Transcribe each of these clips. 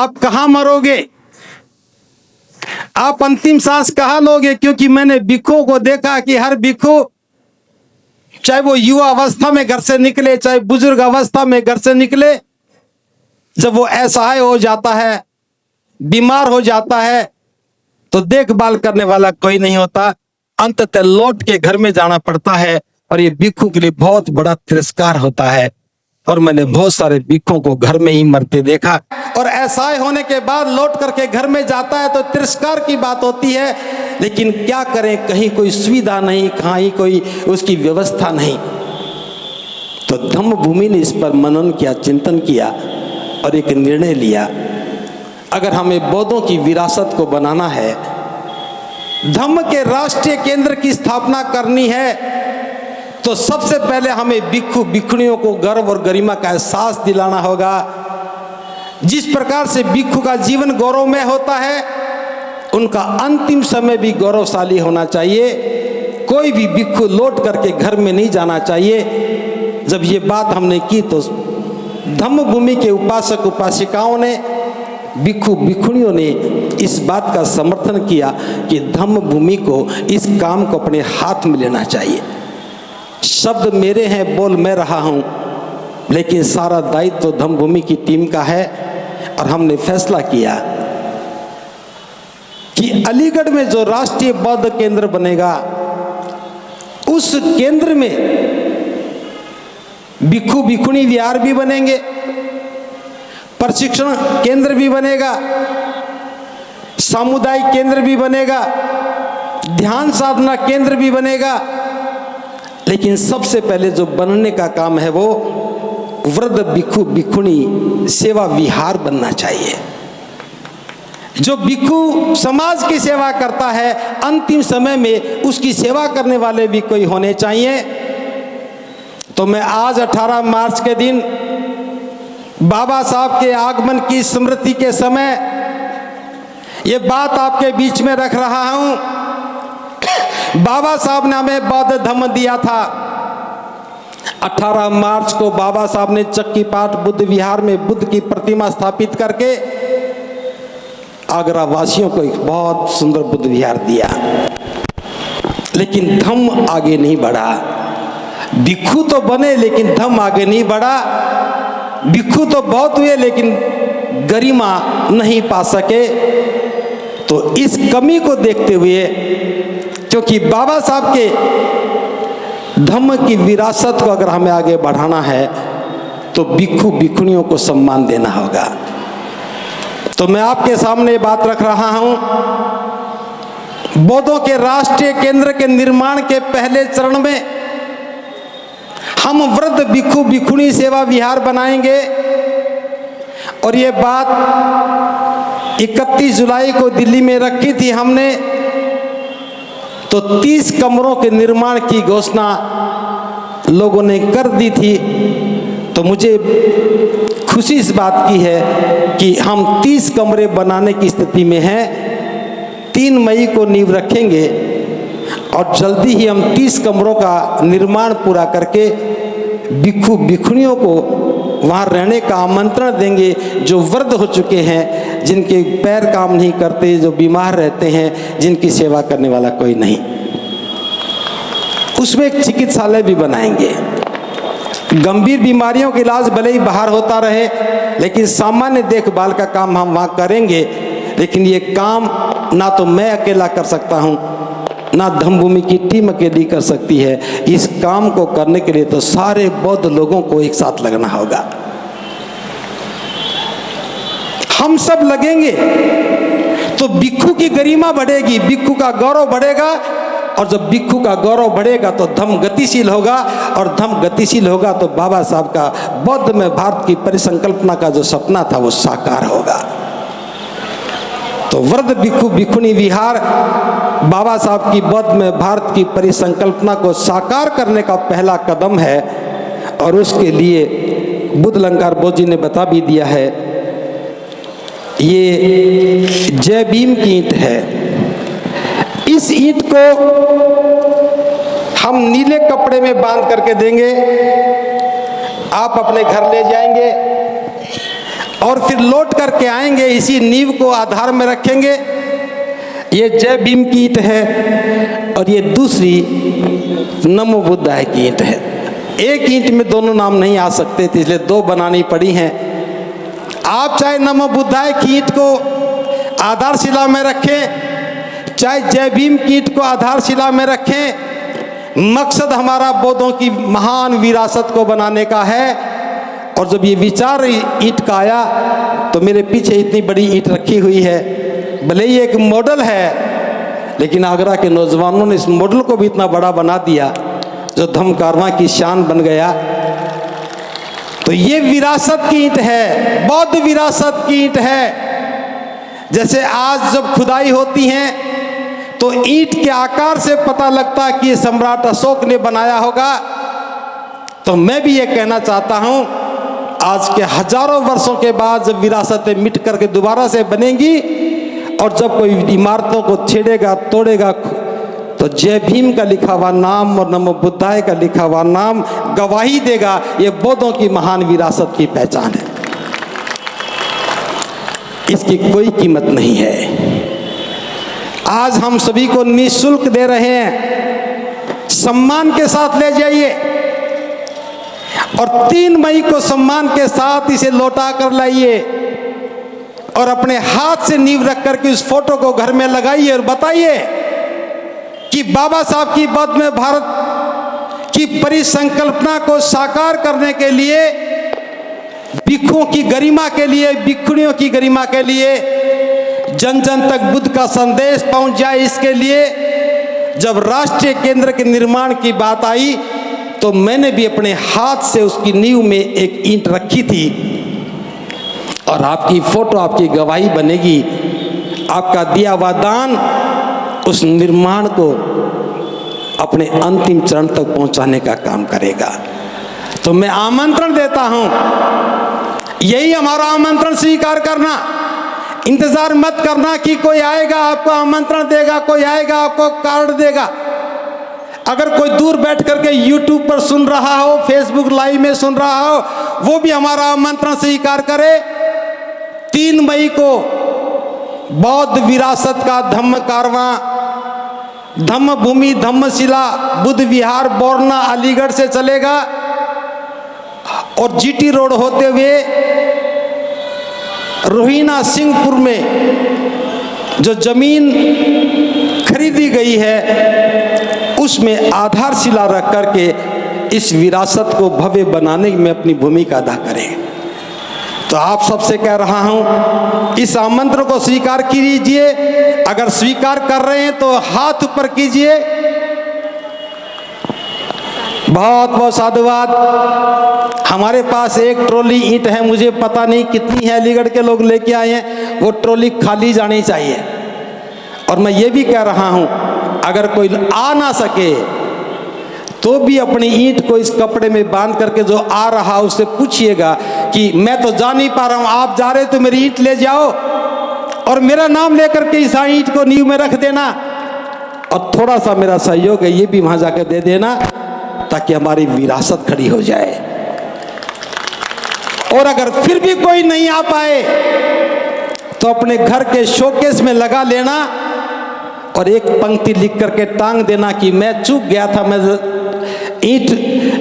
आप कहां मरोगे, आप अंतिम सांस कहां लोगे? क्योंकि मैंने भिक्षुओं को देखा कि हर भिक्षु, चाहे वो युवा अवस्था में घर से निकले, चाहे बुजुर्ग अवस्था में घर से निकले, जब वो असहाय हो जाता है, बीमार हो जाता है, तो देखभाल करने वाला कोई नहीं होता, अंततः लौट के घर में जाना पड़ता है। और ये भिक्षु के लिए बहुत बड़ा तिरस्कार होता है। और मैंने बहुत सारे भिक्षुओं को घर में ही मरते देखा। और असहाय होने के बाद लौट करके घर में जाता है तो तिरस्कार की बात होती है। लेकिन क्या करें, कहीं कोई सुविधा नहीं, कहीं कोई उसकी व्यवस्था नहीं। तो धम्म भूमि ने इस पर मनन किया, चिंतन किया और एक निर्णय लिया, अगर हमें बौद्धों की विरासत को बनाना है, धम्म के राष्ट्रीय केंद्र की स्थापना करनी है, तो सबसे पहले हमें भिक्षु भिक्षुणियों को गर्व और गरिमा का एहसास दिलाना होगा। जिस प्रकार से भिक्षु का जीवन गौरवमय होता है, उनका अंतिम समय भी गौरवशाली होना चाहिए। कोई भी भिक्षु लौट करके घर में नहीं जाना चाहिए। जब ये बात हमने की तो धम्म भूमि के उपासक उपासिकाओं ने, भिक्षु भिक्षुणियों ने इस बात का समर्थन किया कि धम्म भूमि को इस काम को अपने हाथ में लेना चाहिए। शब्द मेरे हैं, बोल मैं रहा हूं, लेकिन सारा दायित्व तो धम्म भूमि की टीम का है। और हमने फैसला किया कि अलीगढ़ में जो राष्ट्रीय बौद्ध केंद्र बनेगा, उस केंद्र में भिक्षु भिक्षुणी विहार भी बनेंगे, प्रशिक्षण केंद्र भी बनेगा, सामुदायिक केंद्र भी बनेगा, ध्यान साधना केंद्र भी बनेगा। लेकिन सबसे पहले जो बनने का काम है वो वृद्ध भिक्षु भिक्षुणी सेवा विहार बनना चाहिए। जो भिक्षु समाज की सेवा करता है, अंतिम समय में उसकी सेवा करने वाले भी कोई होने चाहिए। तो मैं आज 18 मार्च के दिन बाबा साहब के आगमन की स्मृति के समय ये बात आपके बीच में रख रहा हूं। बाबा साहब ने हमें बौद्ध धम्म दिया था। 18 मार्च को बाबा साहब ने चक्कीपाट बुद्ध विहार में बुद्ध की प्रतिमा स्थापित करके आगरा वासियों को एक बहुत सुंदर बुद्ध विहार दिया। लेकिन धम्म आगे नहीं बढ़ा। भिक्षु तो बने लेकिन धम्म आगे नहीं बढ़ा। भिक्षु तो बहुत हुए लेकिन गरिमा नहीं पा सके। तो इस कमी को देखते हुए, क्योंकि बाबा साहब के धम्म की विरासत को अगर हमें आगे बढ़ाना है तो भिक्षु भिक्षुणियों को सम्मान देना होगा। तो मैं आपके सामने बात रख रहा हूं, बौद्धों के राष्ट्रीय केंद्र के निर्माण के पहले चरण में हम वृद्ध भिक्षु भिक्षुणी सेवा विहार बनाएंगे। और ये बात 31 जुलाई को दिल्ली में रखी थी हमने। तो 30 कमरों के निर्माण की घोषणा लोगों ने कर दी थी। तो मुझे खुशी इस बात की है कि हम 30 कमरे बनाने की स्थिति में हैं। 3 मई को नींव रखेंगे और जल्दी ही हम 30 कमरों का निर्माण पूरा करके भिक्षु भिक्षुणियों को वहाँ रहने का आमंत्रण देंगे, जो वृद्ध हो चुके हैं, जिनके पैर काम नहीं करते, जो बीमार रहते हैं, जिनकी सेवा करने वाला कोई नहीं। उसमें एक चिकित्सालय भी बनाएंगे। गंभीर बीमारियों का इलाज भले ही बाहर होता रहे, लेकिन सामान्य देखभाल का काम हम वहाँ करेंगे। लेकिन ये काम ना तो मैं अकेला कर सकता हूँ, ना धम्म भूमि की टीम अकेली कर सकती है। इस काम को करने के लिए तो सारे बौद्ध लोगों को एक साथ लगना होगा। हम सब लगेंगे तो भिक्षु की गरिमा बढ़ेगी, भिक्षु का गौरव बढ़ेगा। और जब भिक्षु का गौरव बढ़ेगा तो धम्म गतिशील होगा, और धम्म गतिशील होगा तो बाबा साहब का बौद्ध में भारत की परिसंकल्पना का जो सपना था वो साकार होगा। तो वृद्ध भिक्षु भिक्षुणी विहार बाबा साहब की बौद्ध में भारत की परिसंकल्पना को साकार करने का पहला कदम है। और उसके लिए बुद्ध अलंकार बोध जी ने बता भी दिया है, ये जय भीम की ईंट है। इस ईंट को हम नीले कपड़े में बांध करके देंगे। आप अपने घर ले जाएंगे, और फिर लौट करके आएंगे, इसी नींव को आधार में रखेंगे। ये जय भीम की ईंट है और ये दूसरी नमो बुद्धाय की ईंट है। एक ईंट में दोनों नाम नहीं आ सकते थे, इसलिए दो बनानी पड़ी हैं। आप चाहे नमो बुद्धाय की ईंट को आधारशिला में रखें, चाहे जय भीम की ईंट को आधारशिला में रखें, मकसद हमारा बौद्धों की महान विरासत को बनाने का है। और जब ये विचार ईंट का आया तो मेरे पीछे इतनी बड़ी ईंट रखी हुई है। भले ही एक मॉडल है, लेकिन आगरा के नौजवानों ने इस मॉडल को भी इतना बड़ा बना दिया जो धम्म कारवां की शान बन गया। तो ये विरासत की ईंट है, बौद्ध विरासत की ईंट है। जैसे आज जब खुदाई होती है तो ईंट के आकार से पता लगता है कि ये सम्राट अशोक ने बनाया होगा। तो मैं भी ये कहना चाहता हूँ, आज के हजारों वर्षों के बाद जब विरासतें मिट करके दोबारा से बनेंगी और जब कोई इमारतों को छेड़ेगा तोड़ेगा, तो जय भीम का लिखा हुआ नाम और नमो बुद्धाय का लिखा हुआ नाम गवाही देगा, ये बौद्धों की महान विरासत की पहचान है। इसकी कोई कीमत नहीं है। आज हम सभी को निःशुल्क दे रहे हैं, सम्मान के साथ ले जाइए और 3 मई को सम्मान के साथ इसे लौटा कर लाइए और अपने हाथ से नींव रख करके उस फोटो को घर में लगाइए और बताइए कि बाबा साहब की बौद्ध में भारत की परिसंकल्पना को साकार करने के लिए, भिक्षुओं की गरिमा के लिए, भिक्षुणियों की गरिमा के लिए, जन जन तक बुद्ध का संदेश पहुंच जाए, इसके लिए जब राष्ट्रीय केंद्र के निर्माण की बात आई तो मैंने भी अपने हाथ से उसकी नींव में एक ईंट रखी थी। और आपकी फोटो आपकी गवाही बनेगी, आपका दिया हुआ दान उस निर्माण को अपने अंतिम चरण तक पहुंचाने का काम करेगा। तो मैं आमंत्रण देता हूं, यही हमारा आमंत्रण स्वीकार करना। इंतजार मत करना कि कोई आएगा आपको आमंत्रण देगा, कोई आएगा आपको कार्ड देगा। अगर कोई दूर बैठ करके YouTube पर सुन रहा हो, Facebook लाइव में सुन रहा हो, वो भी हमारा आमंत्रण स्वीकार करे। 3 मई को बौद्ध विरासत का धम्म कारवां धम्म भूमि धम्मशिला बुद्ध विहार बोरना अलीगढ़ से चलेगा और GT रोड होते हुए रोहिना सिंहपुर में जो जमीन खरीदी गई है उसमें आधारशिला रख करके इस विरासत को भव्य बनाने में अपनी भूमिका अदा करें। तो आप सबसे कह रहा हूं, इस आमंत्रण को स्वीकार कीजिए। अगर स्वीकार कर रहे हैं तो हाथ ऊपर कीजिए। बहुत बहुत साधुवाद। हमारे पास एक ट्रॉली ईंट है, मुझे पता नहीं कितनी है, अलीगढ़ के लोग लेके आए हैं, वो ट्रॉली खाली जानी चाहिए। और मैं ये भी कह रहा हूं, अगर कोई आ ना सके तो भी अपनी ईंट को इस कपड़े में बांध करके जो आ रहा उससे पूछिएगा कि मैं तो जा नहीं पा रहा हूं, आप जा रहे तो मेरी ईंट ले जाओ और मेरा नाम लेकर के इस ईंट को नींव में रख देना और थोड़ा सा मेरा सहयोग है ये भी वहां जाकर दे देना, ताकि हमारी विरासत खड़ी हो जाए। और अगर फिर भी कोई नहीं आ पाए तो अपने घर के शोकेस में लगा लेना और एक पंक्ति लिख करके टांग देना कि मैं चूक गया था, मैं ईंट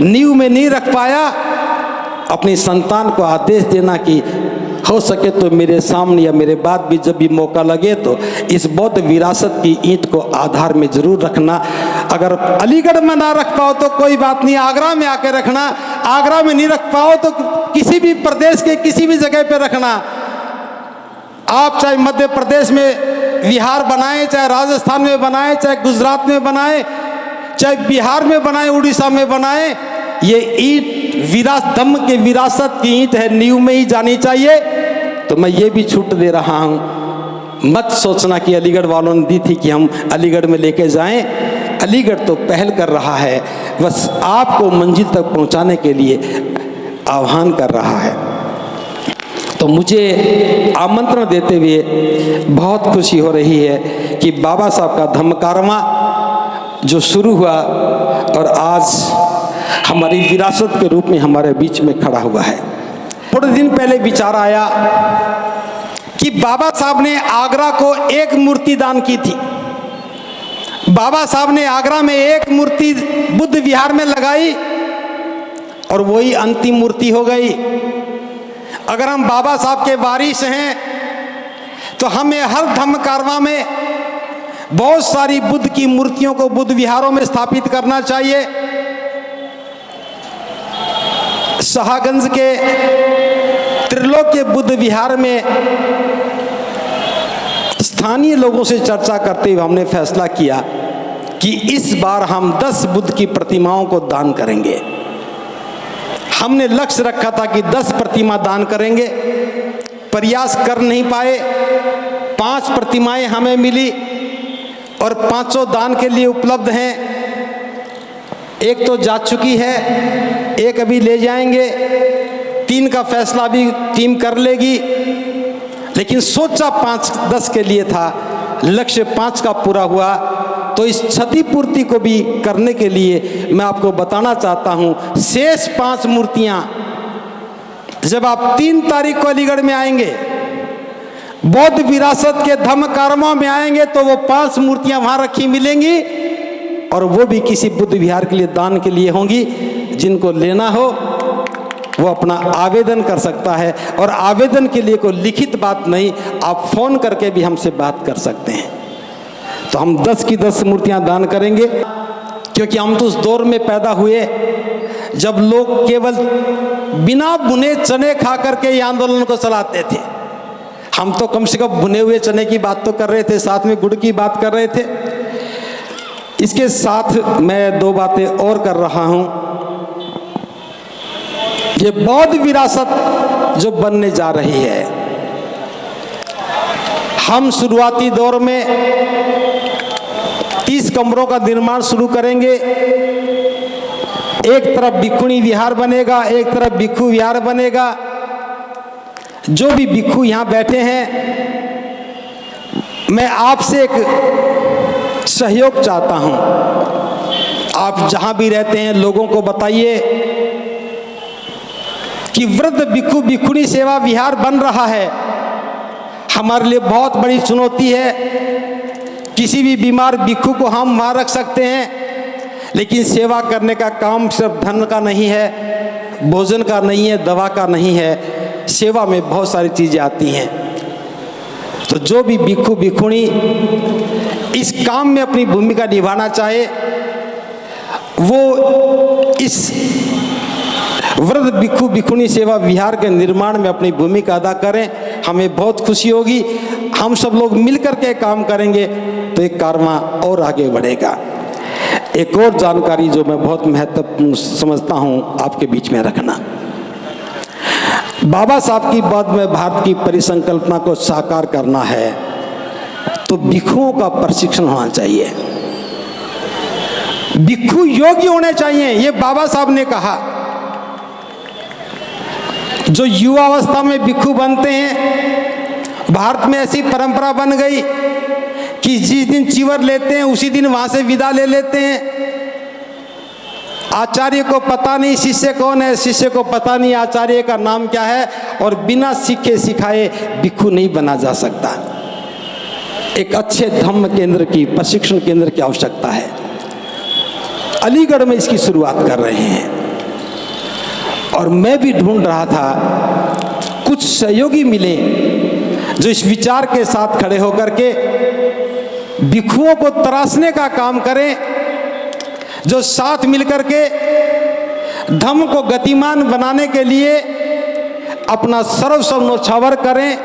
नींव में नहीं रख पाया। अपनी संतान को आदेश देना कि हो सके तो मेरे सामने या मेरे बाद भी जब भी मौका लगे तो इस बौद्ध विरासत की ईंट को आधार में जरूर रखना। अगर अलीगढ़ में ना रख पाओ तो कोई बात नहीं, आगरा में आके रखना। आगरा में नहीं रख पाओ तो किसी भी प्रदेश के किसी भी जगह पे रखना। आप चाहे मध्य प्रदेश में विहार बनाएं, चाहे राजस्थान में बनाएं, चाहे गुजरात में बनाएं, चाहे बिहार में बनाएं, उड़ीसा में बनाएं, ये ईंट धम्म के विरासत की ईंट है, नींव में ही जानी चाहिए। तो मैं ये भी छूट दे रहा हूँ, मत सोचना कि अलीगढ़ वालों ने दी थी कि हम अलीगढ़ में लेके जाएं। अलीगढ़ तो पहल कर रहा है, बस आपको मंजिल तक पहुँचाने के लिए आह्वान कर रहा है। तो मुझे आमंत्रण देते हुए बहुत खुशी हो रही है कि बाबा साहब का धम्म कारवां जो शुरू हुआ और आज हमारी विरासत के रूप में हमारे बीच में खड़ा हुआ है। थोड़े दिन पहले विचार आया कि बाबा साहब ने आगरा को एक मूर्ति दान की थी। बाबा साहब ने आगरा में एक मूर्ति बुद्ध विहार में लगाई और वही अंतिम मूर्ति हो गई। अगर हम बाबा साहब के वारिस हैं तो हमें हर धम्म कारवां में बहुत सारी बुद्ध की मूर्तियों को बुद्ध विहारों में स्थापित करना चाहिए। शाहगंज के त्रिलोक्य बुद्ध विहार में स्थानीय लोगों से चर्चा करते हुए हमने फैसला किया कि इस बार हम 10 बुद्ध की प्रतिमाओं को दान करेंगे। हमने लक्ष्य रखा था कि 10 प्रतिमा दान करेंगे, प्रयास कर नहीं पाए। 5 प्रतिमाएं हमें मिली और 500 दान के लिए उपलब्ध हैं। एक तो जा चुकी है, एक अभी ले जाएंगे, 3 का फैसला भी टीम कर लेगी। लेकिन सोचा 5-10 के लिए था, लक्ष्य 5 का पूरा हुआ। तो इस क्षतिपूर्ति को भी करने के लिए मैं आपको बताना चाहता हूं, शेष 5 मूर्तियां जब आप 3 तारीख को अलीगढ़ में आएंगे, बौद्ध विरासत के धम्म कारवां में आएंगे, तो वो 5 मूर्तियां वहां रखी मिलेंगी और वो भी किसी बुद्ध विहार के लिए दान के लिए होंगी। जिनको लेना हो वो अपना आवेदन कर सकता है, और आवेदन के लिए कोई लिखित बात नहीं, आप फोन करके भी हमसे बात कर सकते हैं। तो हम 10 की 10 मूर्तियां दान करेंगे, क्योंकि हम तो उस दौर में पैदा हुए जब लोग केवल बिना भुने चने खा करके ये आंदोलन को चलाते थे। हम तो कम से कम भुने हुए चने की बात तो कर रहे थे, साथ में गुड़ की बात कर रहे थे। इसके साथ मैं 2 बातें और कर रहा हूं। ये बौद्ध विरासत जो बनने जा रही है, हम शुरुआती दौर में 30 कमरों का निर्माण शुरू करेंगे। एक तरफ भिक्षुणी विहार बनेगा, एक तरफ भिक्षु विहार बनेगा। जो भी भिक्षु यहाँ बैठे हैं, मैं आपसे एक सहयोग चाहता हूँ। आप जहाँ भी रहते हैं लोगों को बताइए कि वृद्ध भिक्षु भिक्षुणी सेवा विहार बन रहा है। हमारे लिए बहुत बड़ी चुनौती है। किसी भी बीमार भिक्षु को हम वहाँ रख सकते हैं, लेकिन सेवा करने का काम सिर्फ धन का नहीं है, भोजन का नहीं है, दवा का नहीं है। सेवा में बहुत सारी चीज़ें आती हैं। तो जो भी भिक्षु भिक्षुणी इस काम में अपनी भूमिका निभाना चाहे, वो इस वृद्ध भिक्षु भिक्षुणी सेवा विहार के निर्माण में अपनी भूमिका अदा करें। हमें बहुत खुशी होगी। हम सब लोग मिलकर के काम करेंगे तो एक कारवां और आगे बढ़ेगा। एक और जानकारी जो मैं बहुत महत्वपूर्ण समझता हूं, आपके बीच में रखना। बाबा साहब की बात में भारत की परिसंकल्पना को साकार करना है तो भिक्षुओं का प्रशिक्षण होना चाहिए। भिक्षु योग्य होने चाहिए, ये बाबा साहब ने कहा। जो युवावस्था में भिक्षु बनते हैं, भारत में ऐसी परंपरा बन गई कि जिस दिन चिवर लेते हैं उसी दिन वहां से विदा ले लेते हैं। आचार्य को पता नहीं शिष्य कौन है, शिष्य को पता नहीं आचार्य का नाम क्या है, और बिना सीखे सिखाए भिक्षु नहीं बना जा सकता। एक अच्छे धम्म केंद्र की, प्रशिक्षण केंद्र की आवश्यकता है। अलीगढ़ में इसकी शुरुआत कर रहे हैं, और मैं भी ढूंढ रहा था कुछ सहयोगी मिले जो इस विचार के साथ खड़े होकर के भिक्षुओं को तराशने का काम करें, जो साथ मिलकर के धम्म को गतिमान बनाने के लिए अपना सर्वस्व न्यौछावर करें।